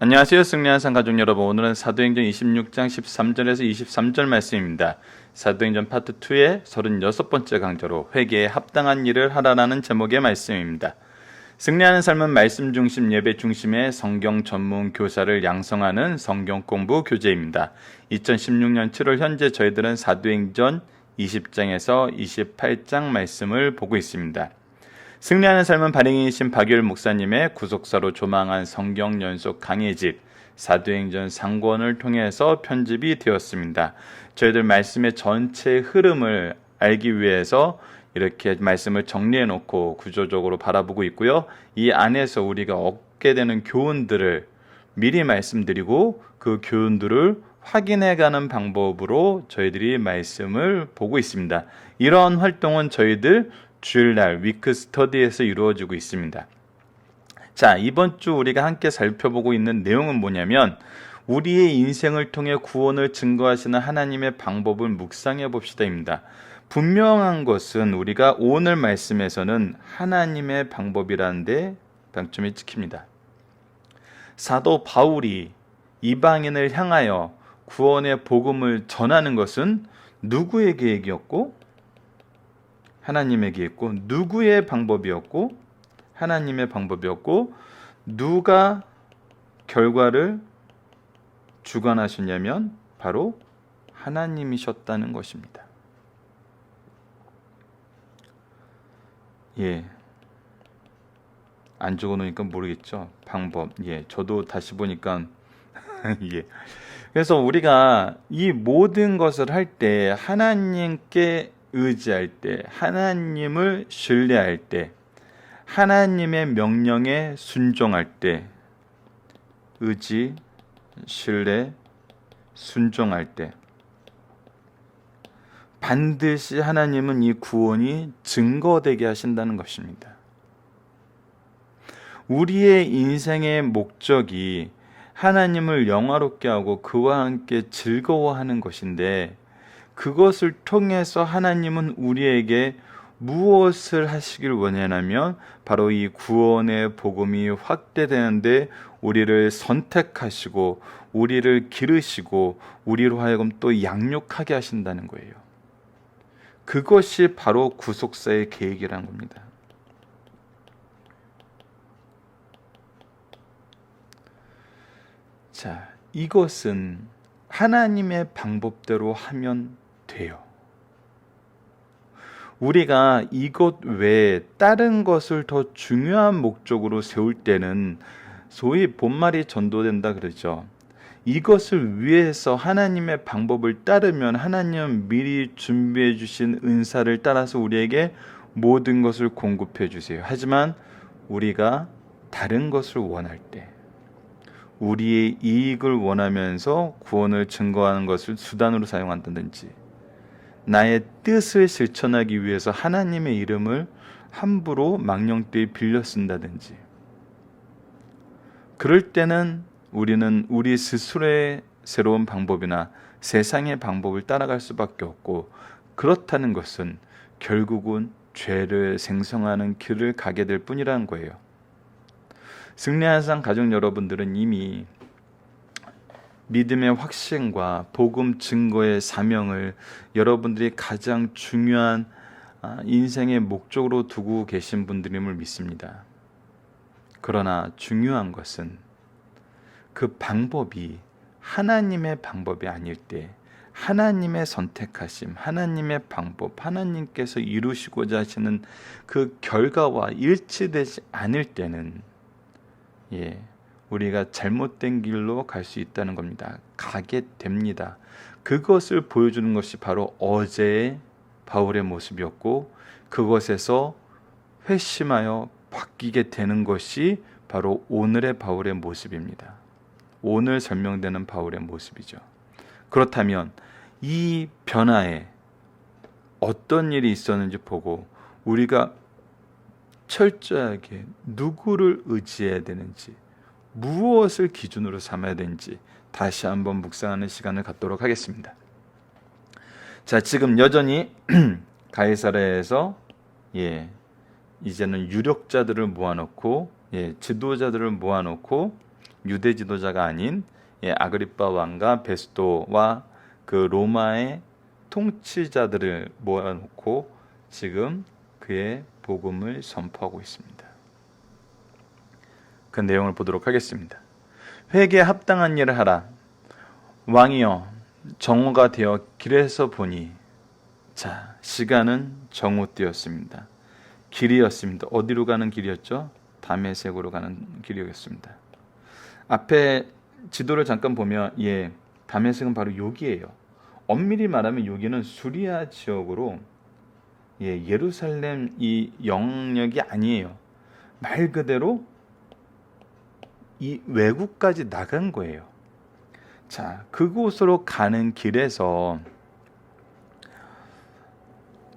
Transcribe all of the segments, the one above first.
안녕하세요. 승리한 산 가족 여러분. 오늘은 사도행전 26장 13절에서 23절 말씀입니다. 사도행전 파트 2의 36번째 강좌로 회개에 합당한 일을 하라라는 제목의 말씀입니다. 승리하는 삶은 말씀 중심 예배 중심의 성경 전문 교사를 양성하는 성경 공부 교재입니다. 2016년 7월 현재 저희들은 사도행전 20장에서 28장 말씀을 보고 있습니다. 승리하는 삶은 발행이신 박유일 목사님의 구속사로 조망한 성경 연속 강해집 사도행전 상권을 통해서 편집이 되었습니다. 저희들 말씀의 전체 흐름을 알기 위해서 이렇게 말씀을 정리해 놓고 구조적으로 바라보고 있고요. 이 안에서 우리가 얻게 되는 교훈들을 미리 말씀드리고 그 교훈들을 확인해가는 방법으로 저희들이 말씀을 보고 있습니다. 이런 활동은 저희들 주일날 위크 스터디에서 이루어지고 있습니다. 자, 이번 주 우리가 함께 살펴보고 있는 내용은 뭐냐면 우리의 인생을 통해 구원을 증거하시는 하나님의 방법을 묵상해 봅시다입니다. 분명한 것은 우리가 오늘 말씀에서는 하나님의 방법이라는 데 방점이 찍힙니다. 사도 바울이 이방인을 향하여 구원의 복음을 전하는 것은 누구의 계획이었고 하나님의 계획이었고 누구의 방법이었고 하나님의 방법이었고 누가 결과를 주관하셨냐면 바로 하나님이셨다는 것입니다. 안 적어놓으니까 모르겠죠. 방법. 저도 다시 보니까 그래서 우리가 이 모든 것을 할 때 하나님께 의지할 때, 하나님을 신뢰할 때, 하나님의 명령에 순종할 때, 의지, 신뢰, 순종할 때 반드시 하나님은 이 구원이 증거되게 하신다는 것입니다. 우리의 인생의 목적이 하나님을 영화롭게 하고 그와 함께 즐거워하는 것인데 그것을 통해서 하나님은 우리에게 무엇을 하시길 원하냐면 바로 이 구원의 복음이 확대되는데 우리를 선택하시고 우리를 기르시고 우리로 하여금 또 양육하게 하신다는 거예요. 그것이 바로 구속사의 계획이라는 겁니다. 자, 이것은 하나님의 방법대로 하면 돼요. 우리가 이것 외에 다른 것을 더 중요한 목적으로 세울 때는 소위 본말이 전도된다 그러죠. 이것을 위해서 하나님의 방법을 따르면 하나님은 미리 준비해 주신 은사를 따라서 우리에게 모든 것을 공급해 주세요. 하지만 우리가 다른 것을 원할 때 우리의 이익을 원하면서 구원을 증거하는 것을 수단으로 사용한다든지 나의 뜻을 실천하기 위해서 하나님의 이름을 함부로 망령되이 빌려 쓴다든지 그럴 때는 우리는 우리 스스로의 새로운 방법이나 세상의 방법을 따라갈 수밖에 없고 그렇다는 것은 결국은 죄를 생성하는 길을 가게 될 뿐이라는 거예요. 승리한 산 가족 여러분들은 이미 믿음의 확신과 복음 증거의 사명을 여러분들이 가장 중요한 인생의 목적으로 두고 계신 분들임을 믿습니다. 그러나 중요한 것은 그 방법이 하나님의 방법이 아닐 때 하나님의 선택하심, 하나님의 방법, 하나님께서 이루시고자 하시는 그 결과와 일치되지 않을 때는 우리가 잘못된 길로 갈 수 있다는 겁니다. 가게 됩니다. 그것을 보여주는 것이 바로 어제의 바울의 모습이었고 그것에서 회심하여 바뀌게 되는 것이 바로 오늘의 바울의 모습입니다. 오늘 설명되는 바울의 모습이죠. 그렇다면 이 변화에 어떤 일이 있었는지 보고 우리가 철저하게 누구를 의지해야 되는지 무엇을 기준으로 삼아야 되는지 다시 한번 묵상하는 시간을 갖도록 하겠습니다. 자, 지금 여전히 가이사랴에서 이제는 유력자들을 모아놓고 지도자들을 모아놓고 유대 지도자가 아닌 아그리빠 왕과 베스도와 그 로마의 통치자들을 모아놓고 지금 그의 복음을 선포하고 있습니다. 그 내용을 보도록 하겠습니다. 회개에 합당한 일을 하라. 왕이여 정오가 되어 길에서 보니, 자, 시간은 정오 때였습니다. 길이었습니다. 어디로 가는 길이었죠? 다메섹으로 가는 길이었습니다. 앞에 지도를 잠깐 보면 다메섹은 바로 여기예요. 엄밀히 말하면 여기는 수리아 지역으로 예루살렘 이 영역이 아니에요. 말 그대로 이 외국까지 나간 거예요. 자, 그곳으로 가는 길에서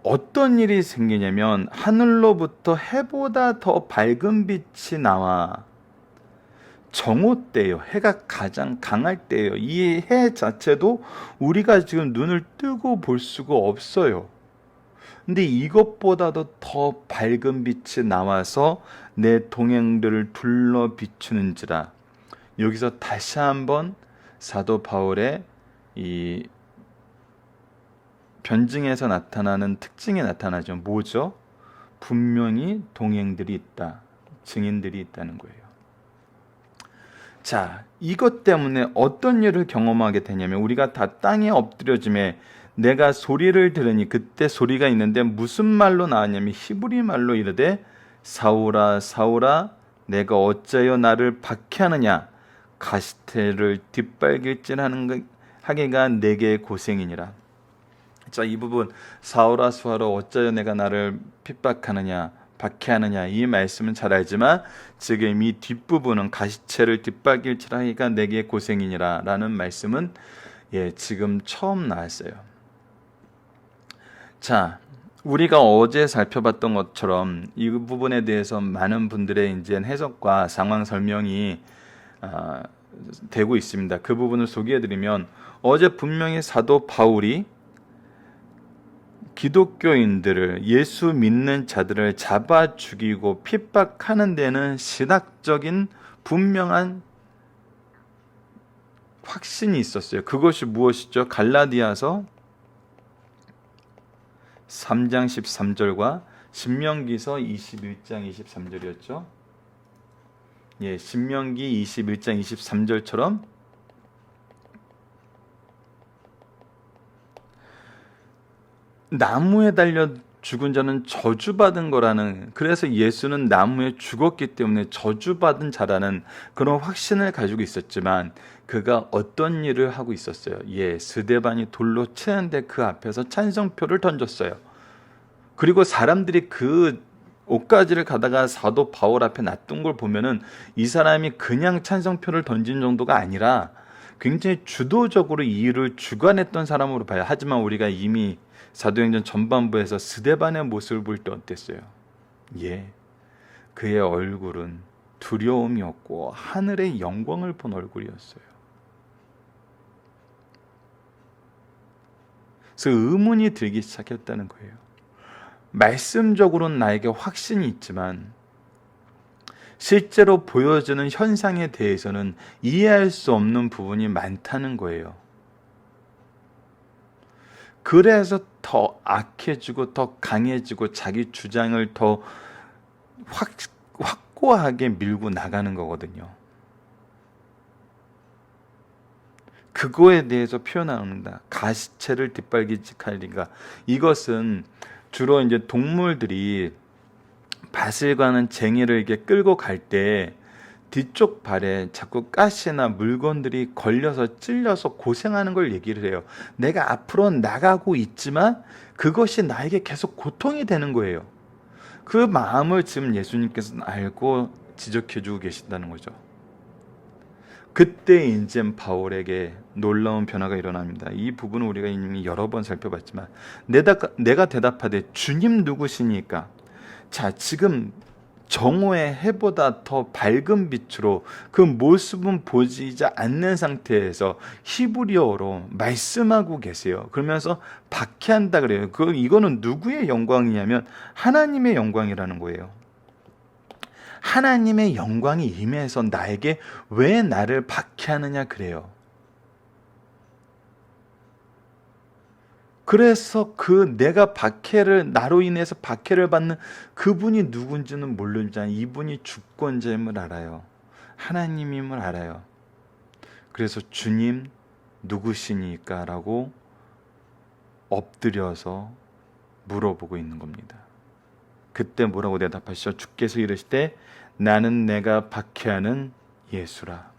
어떤 일이 생기냐면 하늘로부터 해보다 더 밝은 빛이 나와. 정오 때예요. 해가 가장 강할 때예요. 이 해 자체도 우리가 지금 눈을 뜨고 볼 수가 없어요. 근데 이것보다도 더 밝은 빛이 나와서 내 동행들을 둘러 비추는지라. 여기서 다시 한번 사도 바울의 이 변증에서 나타나는 특징이 나타나죠. 뭐죠? 분명히 동행들이 있다. 증인들이 있다는 거예요. 자, 이것 때문에 어떤 일을 경험하게 되냐면 우리가 다 땅에 엎드려짐에 내가 소리를 들으니, 그때 소리가 있는데 무슨 말로 나왔냐면 히브리 말로 이르되 사울아 사울아 내가 어찌하여 나를 박해하느냐, 가시태를 뒷발길질하는 하기가 내게 고생이니라. 자, 이 부분 사울아 사울아 어찌하여 내가 나를 핍박하느냐 박해하느냐, 이 말씀은 잘 알지만 지금 이 뒷부분은 가시채를 뒷발길질하기가 내게 고생이니라 라는 말씀은 지금 처음 나왔어요. 자, 우리가 어제 살펴봤던 것처럼 이 부분에 대해서 많은 분들의 이제 해석과 상황 설명이 되고 있습니다. 그 부분을 소개해드리면, 어제 분명히 사도 바울이 기독교인들을, 예수 믿는 자들을 잡아 죽이고 핍박하는 데는 신학적인 분명한 확신이 있었어요. 그것이 무엇이죠? 갈라디아서 3장 13절과 신명기서 21장 23절이었죠. 신명기 21장 23절처럼 나무에 달려 죽은 자는 저주받은 거라는, 그래서 예수는 나무에 죽었기 때문에 저주받은 자라는 그런 확신을 가지고 있었지만 그가 어떤 일을 하고 있었어요? 스데반이 돌로 치는데 그 앞에서 찬성표를 던졌어요. 그리고 사람들이 그 옷가지를 가다가 사도 바울 앞에 놔둔 걸 보면은 이 사람이 그냥 찬성표를 던진 정도가 아니라 굉장히 주도적으로 이 일을 주관했던 사람으로 봐요. 하지만 우리가 이미 사도행전 전반부에서 스데반의 모습을 볼 때 어땠어요? 그의 얼굴은 두려움이었고 하늘의 영광을 본 얼굴이었어요. 그래서 의문이 들기 시작했다는 거예요. 말씀적으로는 나에게 확신이 있지만 실제로 보여지는 현상에 대해서는 이해할 수 없는 부분이 많다는 거예요. 그래서 더 악해지고 더 강해지고 자기 주장을 더 확고하게 밀고 나가는 거거든요. 그거에 대해서 표현합니다. 가시채를 뒷발길질하리가. 이것은 주로 이제 동물들이 밭을 가는 쟁이를 이렇게 끌고 갈 때 뒤쪽 발에 자꾸 가시나 물건들이 걸려서 찔려서 고생하는 걸 얘기를 해요. 내가 앞으로 나가고 있지만 그것이 나에게 계속 고통이 되는 거예요. 그 마음을 지금 예수님께서는 알고 지적해주고 계신다는 거죠. 그때 이제 바울에게 놀라운 변화가 일어납니다. 이 부분은 우리가 이미 여러 번 살펴봤지만 내가 대답하되 주님 누구시니까? 자, 지금 정오의 해보다 더 밝은 빛으로 그 모습은 보이지 않는 상태에서 히브리어로 말씀하고 계세요. 그러면서 박해한다 그래요. 이거는 누구의 영광이냐면 하나님의 영광이라는 거예요. 하나님의 영광이 임해서 나에게 왜 나를 박해하느냐 그래요. 그래서 그 내가 나로 인해서 박해를 받는 그분이 누군지는 모르지만 이분이 주권자임을 알아요. 하나님임을 알아요. 그래서 주님 누구시니까? 라고 엎드려서 물어보고 있는 겁니다. 그때 뭐라고 대답하시죠? 주께서 이르시되 나는 내가 박해하는 예수라.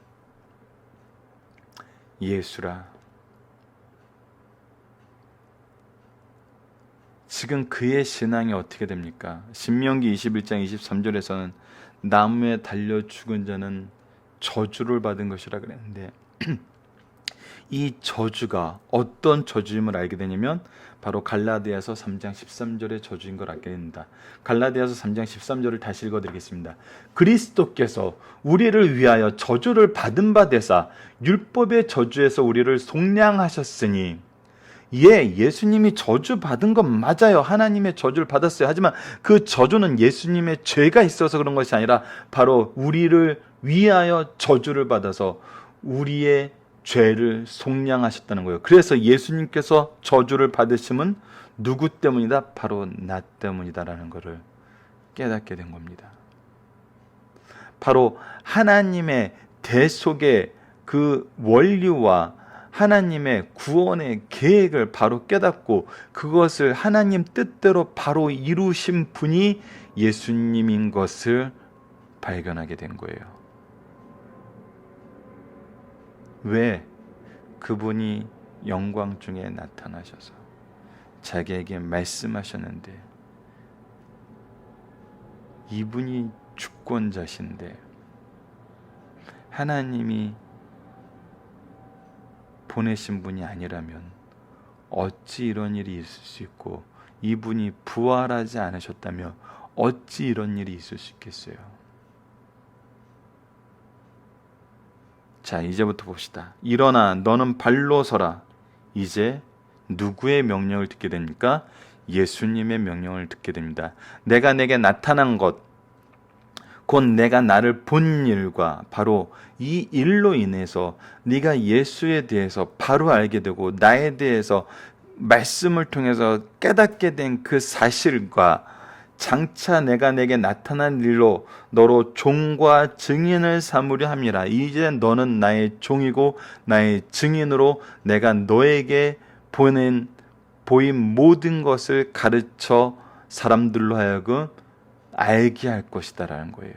예수라. 지금 그의 신앙이 어떻게 됩니까? 신명기 21장 23절에서는 나무에 달려 죽은 자는 저주를 받은 것이라 그랬는데 이 저주가 어떤 저주임을 알게 되냐면 바로 갈라디아서 3장 13절의 저주인 걸 알게 됩니다. 갈라디아서 3장 13절을 다시 읽어드리겠습니다. 그리스도께서 우리를 위하여 저주를 받은 바 되사 율법의 저주에서 우리를 속량하셨으니 예수님이 저주 받은 건 맞아요. 하나님의 저주를 받았어요. 하지만 그 저주는 예수님의 죄가 있어서 그런 것이 아니라 바로 우리를 위하여 저주를 받아서 우리의 죄를 속량하셨다는 거예요. 그래서 예수님께서 저주를 받으심은 누구 때문이다? 바로 나 때문이다라는 것을 깨닫게 된 겁니다. 바로 하나님의 대속의 그 원리와 하나님의 구원의 계획을 바로 깨닫고 그것을 하나님 뜻대로 바로 이루신 분이 예수님인 것을 발견하게 된 거예요. 왜? 그분이 영광 중에 나타나셔서 자기에게 말씀하셨는데 이분이 주권자신데 하나님이 보내신 분이 아니라면 어찌 이런 일이 있을 수 있고 이분이 부활하지 않으셨다며 어찌 이런 일이 있을 수 있겠어요. 자, 이제부터 봅시다. 일어나 너는 발로 서라. 이제 누구의 명령을 듣게 됩니까? 예수님의 명령을 듣게 됩니다. 내가 내게 나타난 것, 곧 내가 나를 본 일과 바로 이 일로 인해서 네가 예수에 대해서 바로 알게 되고 나에 대해서 말씀을 통해서 깨닫게 된 그 사실과 장차 내가 내게 나타난 일로 너로 종과 증인을 삼으려 함이라. 이제 너는 나의 종이고 나의 증인으로 내가 너에게 보인 모든 것을 가르쳐 사람들로 하여금 알게 할 것이다 라는 거예요.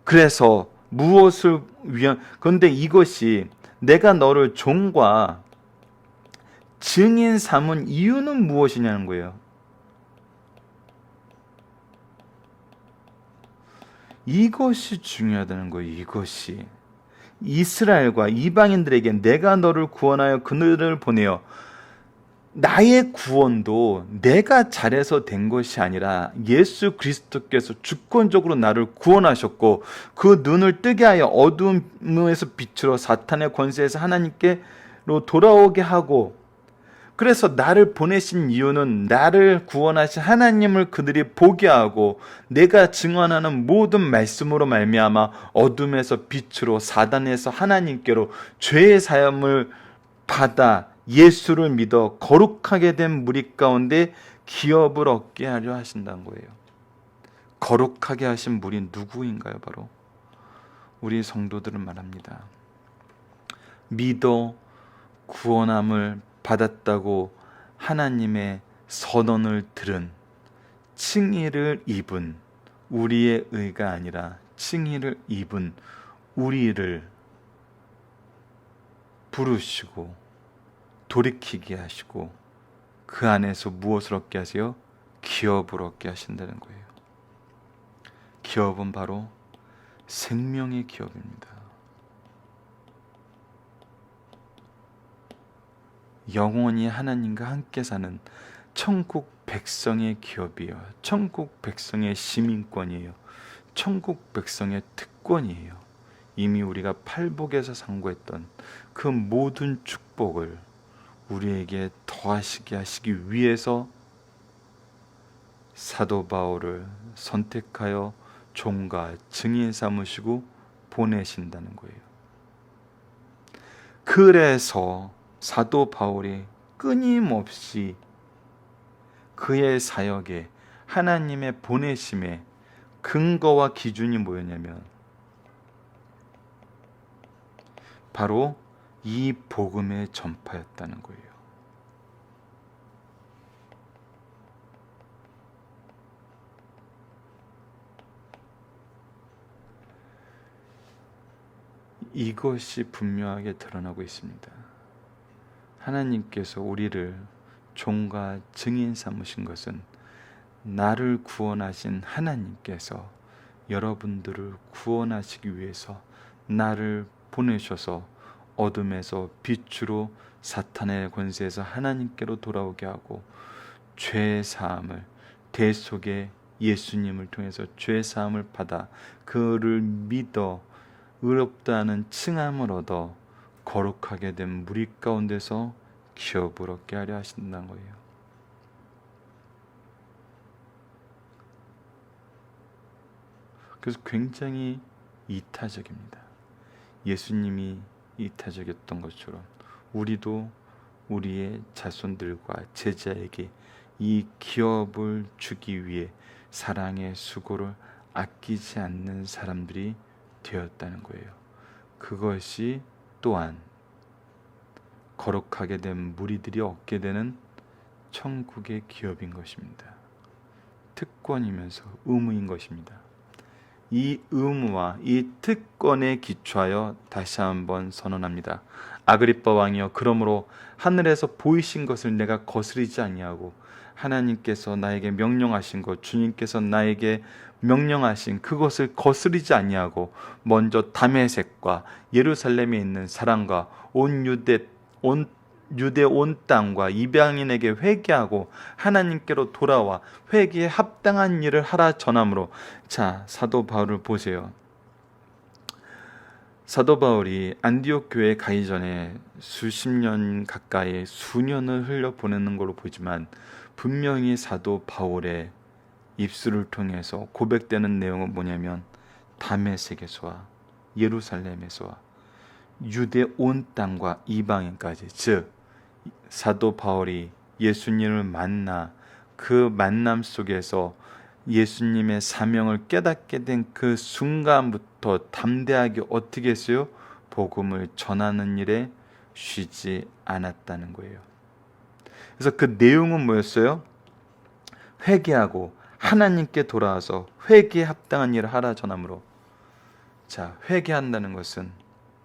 그래서 무엇을 위한, 그런데 이것이 내가 너를 종과 증인 삼은 이유는 무엇이냐는 거예요. 이것이 중요하다는 거예요. 이것이 이스라엘과 이방인들에게 내가 너를 구원하여 그들을 보내어 나의 구원도 내가 잘해서 된 것이 아니라 예수 그리스도께서 주권적으로 나를 구원하셨고 그 눈을 뜨게 하여 어둠에서 빛으로 사탄의 권세에서 하나님께로 돌아오게 하고 그래서 나를 보내신 이유는 나를 구원하신 하나님을 그들이 보게 하고 내가 증언하는 모든 말씀으로 말미암아 어둠에서 빛으로 사단에서 하나님께로 죄의 사함을 받아 예수를 믿어 거룩하게 된 무리 가운데 기업을 얻게 하려 하신다는 거예요. 거룩하게 하신 무리 누구인가요? 바로 우리 성도들은 말합니다. 믿어 구원함을 받았다고 하나님의 선언을 들은 칭의를 입은 우리의 의가 아니라 칭의를 입은 우리를 부르시고 돌이키게 하시고 그 안에서 무엇을 얻게 하세요? 기업을 얻게 하신다는 거예요. 기업은 바로 생명의 기업입니다. 영원히 하나님과 함께 사는 천국 백성의 기업이에요. 천국 백성의 시민권이에요. 천국 백성의 특권이에요. 이미 우리가 팔복에서 상고했던 그 모든 축복을 우리에게 더하시게 하시기 위해서 사도 바울을 선택하여 종과 증인 삼으시고 보내신다는 거예요. 그래서 사도 바울이 끊임없이 그의 사역에 하나님의 보내심의 근거와 기준이 뭐였냐면 바로 이 복음의 전파였다는 거예요. 이것이 분명하게 드러나고 있습니다. 하나님께서 우리를 종과 증인 삼으신 것은 나를 구원하신 하나님께서 여러분들을 구원하시기 위해서 나를 보내셔서 어둠에서 빛으로 사탄의 권세에서 하나님께로 돌아오게 하고 죄 사함을 대속의 예수님을 통해서 죄 사함을 받아 그를 믿어 의롭다는 칭함을 얻어 거룩하게 된 무리 가운데서 기업을 얻게 하려 하신다는 거예요. 그래서 굉장히 이타적입니다. 예수님이 이타적이었던 것처럼 우리도 우리의 자손들과 제자에게 이 기업을 주기 위해 사랑의 수고를 아끼지 않는 사람들이 되었다는 거예요. 그것이 또한 거룩하게 된 무리들이 얻게 되는 천국의 기업인 것입니다. 특권이면서 의무인 것입니다. 이 의무와 이 특권에 기초하여 다시 한번 선언합니다. 아그리빠 왕이여, 그러므로 하늘에서 보이신 것을 내가 거스르지 아니하고 하나님께서 나에게 명령하신 것, 주님께서 나에게 명령하신 그것을 거스르지 아니하고 먼저 다메섹과 예루살렘에 있는 사람과 온 유대 온 땅과 이방인에게 회개하고 하나님께로 돌아와 회개에 합당한 일을 하라 전함으로. 자, 사도 바울을 보세요. 사도 바울이 안디옥 교회에 가기 전에 수십 년 가까이 수년을 흘려보내는 걸로 보지만 분명히 사도 바울의 입술을 통해서 고백되는 내용은 뭐냐면 다메섹에서와 예루살렘에서와 유대 온 땅과 이방인까지, 즉 사도 바울이 예수님을 만나 그 만남 속에서 예수님의 사명을 깨닫게 된 그 순간부터 담대하게 어떻게 했어요? 복음을 전하는 일에 쉬지 않았다는 거예요. 그래서 그 내용은 뭐였어요? 회개하고 하나님께 돌아와서 회개에 합당한 일을 하라 전함으로. 자, 회개한다는 것은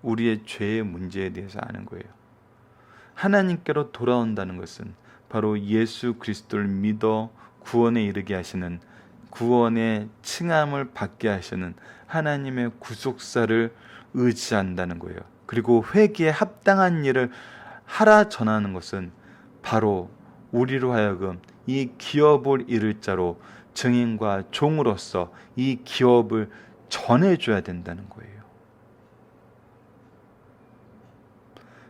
우리의 죄의 문제에 대해서 아는 거예요. 하나님께로 돌아온다는 것은 바로 예수 그리스도를 믿어 구원에 이르게 하시는, 구원의 칭함을 받게 하시는 하나님의 구속사를 의지한다는 거예요. 그리고 회개에 합당한 일을 하라 전하는 것은 바로 우리로 하여금 이 기업을 이룰 자로 증인과 종으로서 이 기업을 전해줘야 된다는 거예요.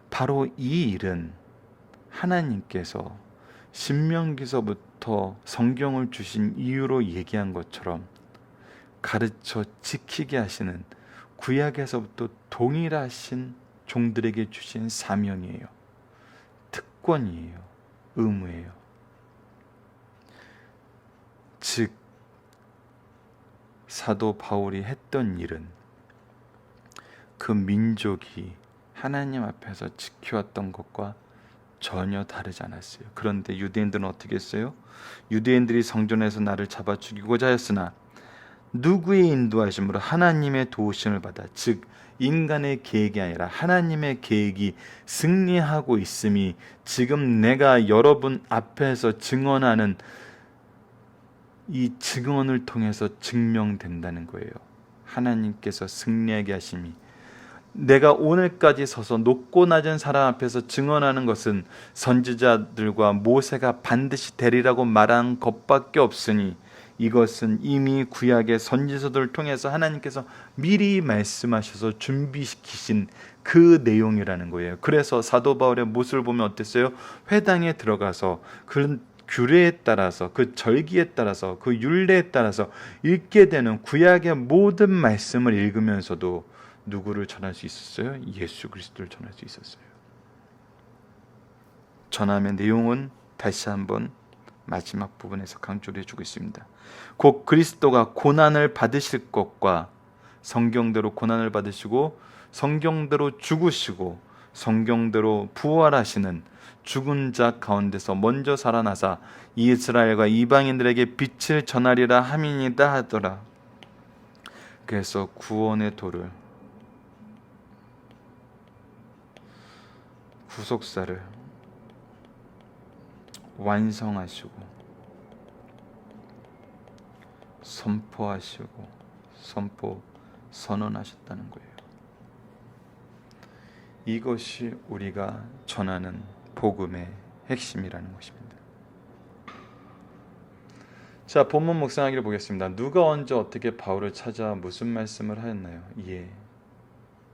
바로 이 일은 하나님께서 신명기서부터 성경을 주신 이유로 얘기한 것처럼 가르쳐 지키게 하시는 구약에서부터 동일하신 종들에게 주신 사명이에요. 특권이에요. 의무예요. 즉 사도 바울이 했던 일은 그 민족이 하나님 앞에서 지켜왔던 것과 전혀 다르지 않았어요. 그런데 유대인들은 어떻게 했어요? 유대인들이 성전에서 나를 잡아 죽이고자 하였으나 누구의 인도하심으로 하나님의 도우심을 받아, 즉 인간의 계획이 아니라 하나님의 계획이 승리하고 있음이 지금 내가 여러분 앞에서 증언하는 이 증언을 통해서 증명된다는 거예요. 하나님께서 승리하게 하심이. 내가 오늘까지 서서 높고 낮은 사람 앞에서 증언하는 것은 선지자들과 모세가 반드시 되리라고 말한 것밖에 없으니 이것은 이미 구약의 선지서들을 통해서 하나님께서 미리 말씀하셔서 준비시키신 그 내용이라는 거예요. 그래서 사도 바울의 모습을 보면 어땠어요? 회당에 들어가서 규례에 따라서, 그 절기에 따라서, 그 율례에 따라서 읽게 되는 구약의 모든 말씀을 읽으면서도 누구를 전할 수 있었어요? 예수 그리스도를 전할 수 있었어요. 전함의 내용은 다시 한번 마지막 부분에서 강조를 해주고 있습니다. 곧 그리스도가 고난을 받으실 것과 성경대로 고난을 받으시고 성경대로 죽으시고 성경대로 부활하시는 죽은 자 가운데서 먼저 살아나사 이스라엘과 이방인들에게 빛을 전하리라 함이니이다 하더라. 그래서 구원의 도를, 구속사를 완성하시고 선언하셨다는 거예요. 이것이 우리가 전하는 복음의 핵심이라는 것입니다. 자, 본문 묵상하기를 보겠습니다. 누가 언제 어떻게 바울을 찾아 무슨 말씀을 하였나요?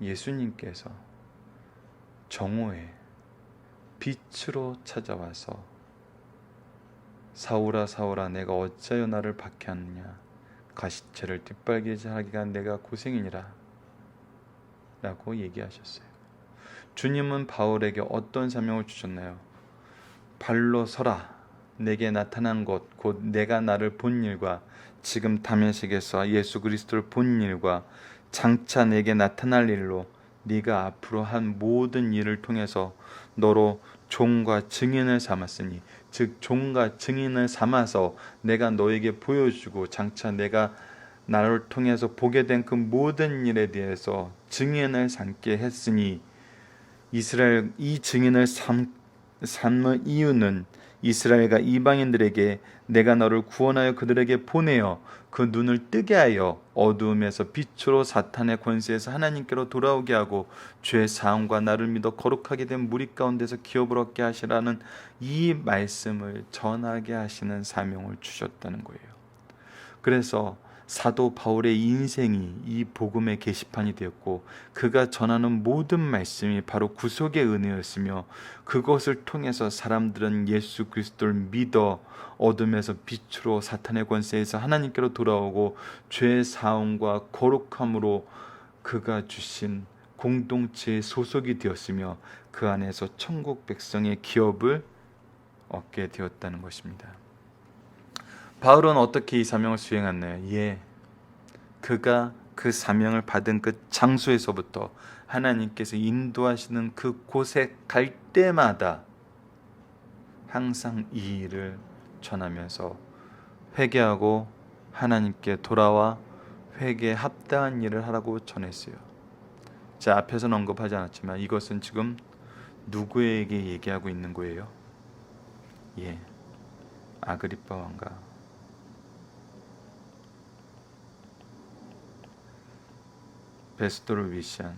예수님께서 정오에 빛으로 찾아와서 사울아 사울아 내가 어찌하여 나를 박해하느냐 가시체를 뒷발기지 하기가 내가 고생이니라 라고 얘기하셨어요. 주님은 바울에게 어떤 사명을 주셨나요? 발로 서라. 내게 나타난 것 곧 내가 나를 본 일과 지금 다메섹에서 예수 그리스도를 본 일과 장차 내게 나타날 일로 네가 앞으로 한 모든 일을 통해서 너로 종과 증인을 삼았으니, 즉 종과 증인을 삼아서 내가 너에게 보여주고 장차 내가 나를 통해서 보게 된 그 모든 일에 대해서 증인을 삼게 했으니, 이스라엘 이 증인을 삼는 이유는 이스라엘과 이방인들에게 내가 너를 구원하여 그들에게 보내어 그 눈을 뜨게 하여 어두움에서 빛으로 사탄의 권세에서 하나님께로 돌아오게 하고 죄 사함과 나를 믿어 거룩하게 된 무리 가운데서 기업을 얻게 하시라는 이 말씀을 전하게 하시는 사명을 주셨다는 거예요. 그래서 사도 바울의 인생이 이 복음의 게시판이 되었고 그가 전하는 모든 말씀이 바로 구속의 은혜였으며 그것을 통해서 사람들은 예수 그리스도를 믿어 어둠에서 빛으로 사탄의 권세에서 하나님께로 돌아오고 죄 사함과 거룩함으로 그가 주신 공동체의 소속이 되었으며 그 안에서 천국 백성의 기업을 얻게 되었다는 것입니다. 바울은 어떻게 이 사명을 수행했나요? 그가 그 사명을 받은 그 장소에서부터 하나님께서 인도하시는 그 곳에 갈 때마다 항상 이 일을 전하면서 회개하고 하나님께 돌아와 회개에 합당한 일을 하라고 전했어요. 자, 앞에서는 언급하지 않았지만 이것은 지금 누구에게 얘기하고 있는 거예요? 아그리빠 왕과 베스토를 위시한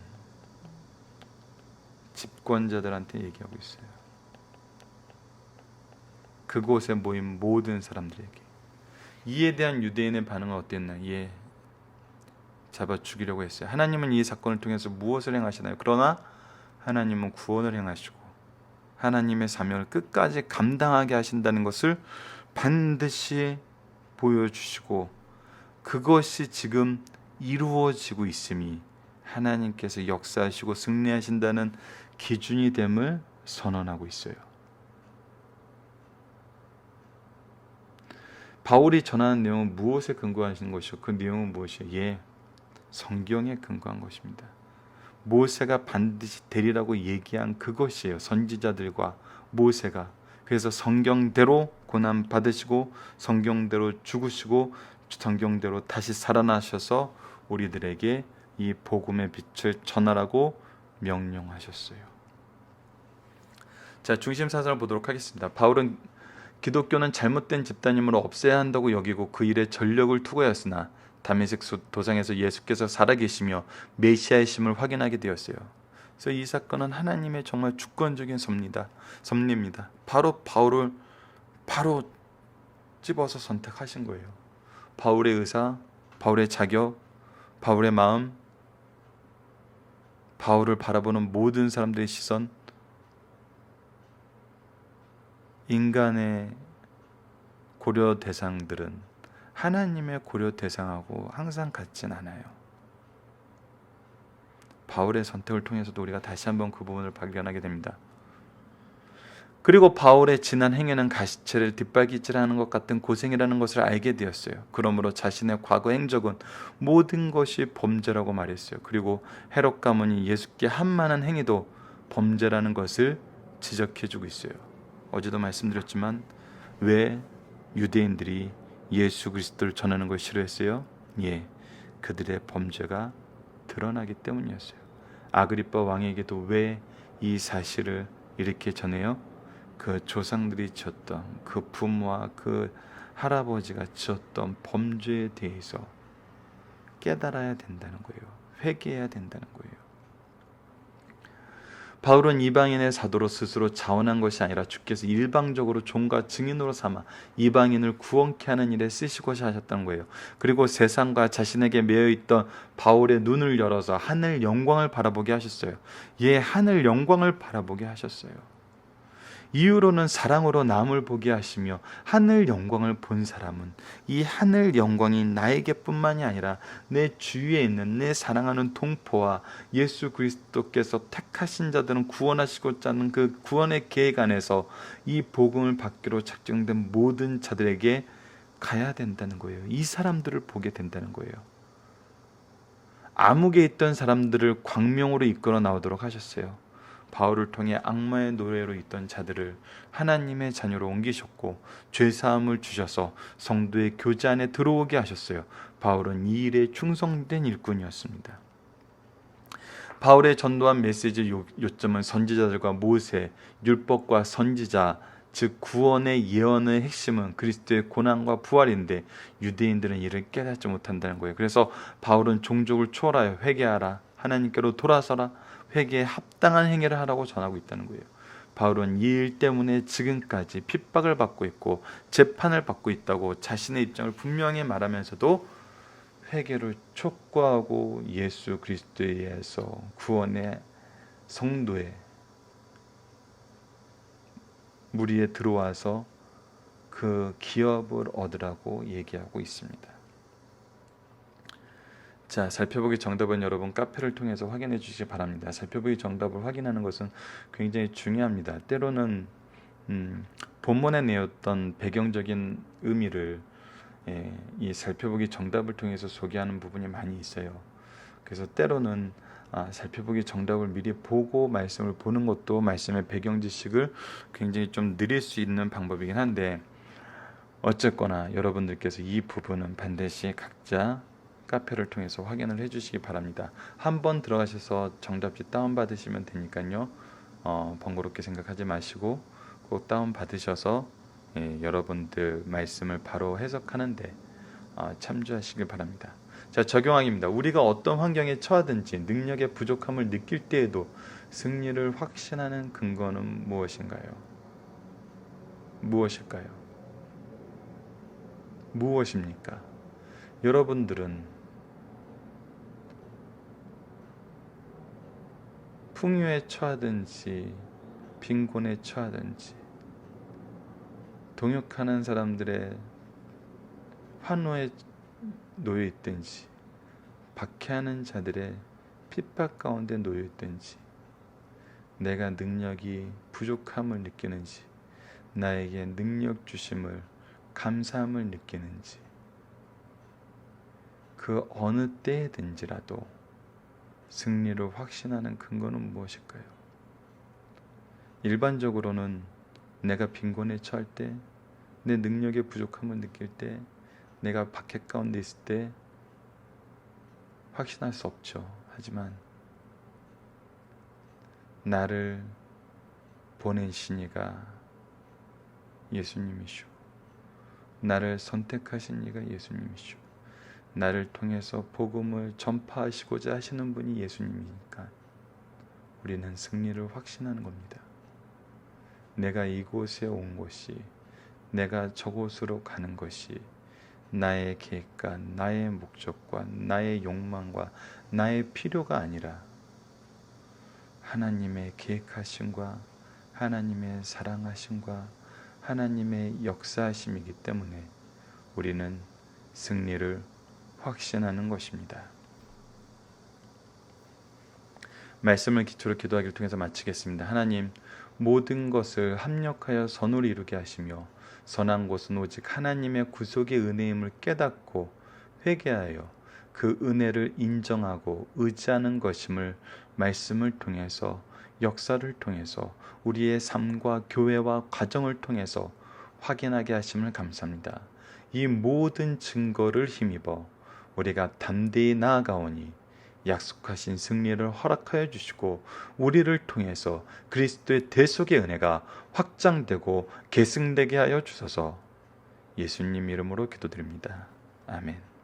집권자들한테 얘기하고 있어요. 그곳에 모인 모든 사람들에게. 이에 대한 유대인의 반응은 어땠나? 잡아 죽이려고 했어요. 하나님은 이 사건을 통해서 무엇을 행하시나요? 그러나 하나님은 구원을 행하시고 하나님의 사명을 끝까지 감당하게 하신다는 것을 반드시 보여주시고 그것이 지금 이루어지고 있음이 하나님께서 역사하시고 승리하신다는 기준이 됨을 선언하고 있어요. 바울이 전하는 내용은 무엇에 근거하신 것이요? 그 내용은 무엇이요? 성경에 근거한 것입니다. 모세가 반드시 되리라고 얘기한 그것이에요. 선지자들과 모세가. 그래서 성경대로 고난 받으시고 성경대로 죽으시고 성경대로 다시 살아나셔서 우리들에게 이 복음의 빛을 전하라고 명령하셨어요. 자, 중심 사상을 보도록 하겠습니다. 바울은 기독교는 잘못된 집단임으로 없애야 한다고 여기고 그 일에 전력을 투구하였으나 다메섹 도상에서 예수께서 살아계시며 메시아이심을 확인하게 되었어요. 그래서 이 사건은 하나님의 정말 주권적인 섭리입니다. 바로 바울을 집어서 선택하신 거예요. 바울의 의사, 바울의 자격, 바울의 마음, 바울을 바라보는 모든 사람들의 시선, 인간의 고려 대상들은 하나님의 고려 대상하고 항상 같진 않아요. 바울의 선택을 통해서도 우리가 다시 한번 그 부분을 발견하게 됩니다. 그리고 바울의 지난 행위는 가시체를 뒷발기질하는 것 같은 고생이라는 것을 알게 되었어요. 그러므로 자신의 과거 행적은 모든 것이 범죄라고 말했어요. 그리고 헤롯 가문이 예수께 한 많은 행위도 범죄라는 것을 지적해주고 있어요. 어제도 말씀드렸지만 왜 유대인들이 예수 그리스도를 전하는 걸 싫어했어요? 그들의 범죄가 드러나기 때문이었어요. 아그리빠 왕에게도 왜 이 사실을 이렇게 전해요? 그 조상들이 지었던, 그 부모와 그 할아버지가 지었던 범죄에 대해서 깨달아야 된다는 거예요. 회개해야 된다는 거예요. 바울은 이방인의 사도로 스스로 자원한 것이 아니라 주께서 일방적으로 종과 증인으로 삼아 이방인을 구원케 하는 일에 쓰시고자 하셨다는 거예요. 그리고 세상과 자신에게 매여있던 바울의 눈을 열어서 하늘 영광을 바라보게 하셨어요. 하늘 영광을 바라보게 하셨어요. 이후로는 사랑으로 남을 보게 하시며 하늘 영광을 본 사람은 이 하늘 영광이 나에게뿐만이 아니라 내 주위에 있는 내 사랑하는 동포와 예수 그리스도께서 택하신 자들은 구원하시고자 하는 그 구원의 계획 안에서 이 복음을 받기로 작정된 모든 자들에게 가야 된다는 거예요. 이 사람들을 보게 된다는 거예요. 암흑에 있던 사람들을 광명으로 이끌어 나오도록 하셨어요. 바울을 통해 악마의 노예로 있던 자들을 하나님의 자녀로 옮기셨고 죄사함을 주셔서 성도의 교제 안에 들어오게 하셨어요. 바울은 이 일에 충성된 일꾼이었습니다. 바울의 전도한 메시지 요점은 선지자들과 모세, 율법과 선지자, 즉 구원의 예언의 핵심은 그리스도의 고난과 부활인데 유대인들은 이를 깨닫지 못한다는 거예요. 그래서 바울은 종족을 초월하여 회개하라, 하나님께로 돌아서라, 회개에 합당한 행위를 하라고 전하고 있다는 거예요. 바울은 이 일 때문에 지금까지 핍박을 받고 있고 재판을 받고 있다고 자신의 입장을 분명히 말하면서도 회개를 촉구하고 예수 그리스도에 의해서 구원의 성도의 무리에 들어와서 그 기업을 얻으라고 얘기하고 있습니다. 자, 살펴보기 정답은 여러분 카페를 통해서 확인해 주시기 바랍니다. 살펴보기 정답을 확인하는 것은 굉장히 중요합니다. 때로는 본문에 내었던 배경적인 의미를 이 살펴보기 정답을 통해서 소개하는 부분이 많이 있어요. 그래서 때로는 살펴보기 정답을 미리 보고 말씀을 보는 것도 말씀의 배경 지식을 굉장히 좀 늘릴 수 있는 방법이긴 한데, 어쨌거나 여러분들께서 이 부분은 반드시 각자 카페를 통해서 확인을 해주시기 바랍니다. 한번 들어가셔서 정답지 다운받으시면 되니까요. 번거롭게 생각하지 마시고 꼭 다운받으셔서 여러분들 말씀을 바로 해석하는데 참조하시길 바랍니다. 자, 적용하기입니다. 우리가 어떤 환경에 처하든지 능력의 부족함을 느낄 때에도 승리를 확신하는 근거는 무엇인가요? 무엇입니까? 여러분들은 풍요에 처하든지 빈곤에 처하든지 동역하는 사람들의 환호에 놓여 있든지 박해하는 자들의 핍박 가운데 놓여 있든지 내가 능력이 부족함을 느끼는지 나에게 능력 주심을 감사함을 느끼는지 그 어느 때든지라도 승리를 확신하는 근거는 무엇일까요? 일반적으로는 내가 빈곤에 처할 때, 내 능력의 부족함을 느낄 때, 내가 박해 가운데 있을 때 확신할 수 없죠. 하지만 나를 보내신 이가 예수님이시오. 나를 선택하신 이가 예수님이시오. 나를 통해서 복음을 전파하시고자 하시는 분이 예수님이니까 우리는 승리를 확신하는 겁니다. 내가 이곳에 온 것이, 내가 저곳으로 가는 것이 나의 계획과 나의 목적과 나의 욕망과 나의 필요가 아니라 하나님의 계획하심과 하나님의 사랑하심과 하나님의 역사하심이기 때문에 우리는 승리를 확신하는 것입니다. 말씀을 기초로 기도하기를 통해서 마치겠습니다. 하나님, 모든 것을 합력하여 선으로 이루게 하시며 선한 것은 오직 하나님의 구속의 은혜임을 깨닫고 회개하여 그 은혜를 인정하고 의지하는 것임을 말씀을 통해서, 역사를 통해서, 우리의 삶과 교회와 가정을 통해서 확인하게 하심을 감사합니다. 이 모든 증거를 힘입어 우리가 담대히 나아가오니 약속하신 승리를 허락하여 주시고 우리를 통해서 그리스도의 대속의 은혜가 확장되고 계승되게 하여 주소서. 예수님 이름으로 기도드립니다. 아멘.